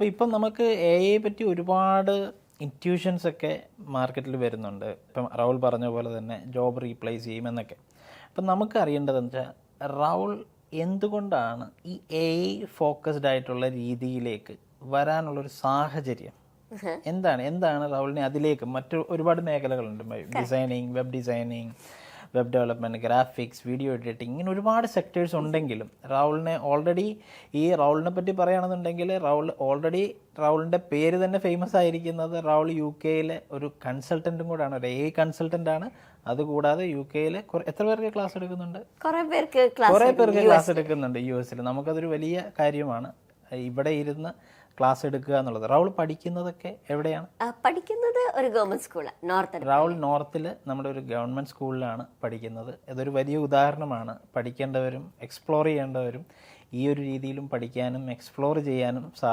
അപ്പോൾ ഇപ്പം നമുക്ക് എ ഐയെ പറ്റി ഒരുപാട് ഇൻറ്റ്യൂഷൻസ് ഒക്കെ മാർക്കറ്റിൽ വരുന്നുണ്ട്. ഇപ്പം റൗൾ പറഞ്ഞ പോലെ തന്നെ ജോബ് റീപ്ലേസ് ചെയ്യുമെന്നൊക്കെ. അപ്പം നമുക്ക് അറിയേണ്ടതെന്ന് വെച്ചാൽ റൗൾ എന്തുകൊണ്ടാണ് ഈ എ ഐ ഫോക്കസ്ഡ് ആയിട്ടുള്ള രീതിയിലേക്ക് വരാനുള്ളൊരു സാഹചര്യം എന്താണ് റൗളിനെ അതിലേക്ക് മറ്റു ഒരുപാട് മേഖലകളുണ്ട്. Designing, web designing, web development, graphics, video editing, ഇങ്ങനെ ഒരുപാട് സെക്ടേഴ്സ് ഉണ്ടെങ്കിലും റൗളിനെ പറ്റി പറയുകയാണെന്നുണ്ടെങ്കിൽ റൗളിൻ്റെ പേര് തന്നെ ഫേമസ് ആയിരിക്കുന്നത് റൗൾ യു കെയിലെ ഒരു കൺസൾട്ടൻറ്റും കൂടാണ്, ഒരു എ കൺസൾട്ടൻ്റ് ആണ്. അതുകൂടാതെ യു കെയിലെ എത്ര പേർക്ക് ക്ലാസ് എടുക്കുന്നുണ്ട്? കുറേ പേർക്ക് ക്ലാസ് എടുക്കുന്നുണ്ട് യു എസിൽ. നമുക്കതൊരു വലിയ കാര്യമാണ് ഇവിടെ ഇരുന്ന് ക്ലാസ് എടുക്കുക എന്നുള്ളത്. റൗൾ പഠിക്കുന്നതൊക്കെ എവിടെയാണ് പഠിക്കുന്നത്? ഒരു ഗവൺമെന്റ് സ്കൂളാണ്. റൗൾ നോർത്തിൽ നമ്മുടെ ഒരു ഗവൺമെന്റ് സ്കൂളിലാണ് പഠിക്കുന്നത്. ഇതൊരു വലിയ ഉദാഹരണമാണ്. പഠിക്കേണ്ടവരും എക്സ്പ്ലോർ ചെയ്യേണ്ടവരും ഈ ഒരു രീതിയിലും പഠിക്കാനും എക്സ്പ്ലോർ ചെയ്യാനും സാധിക്കും.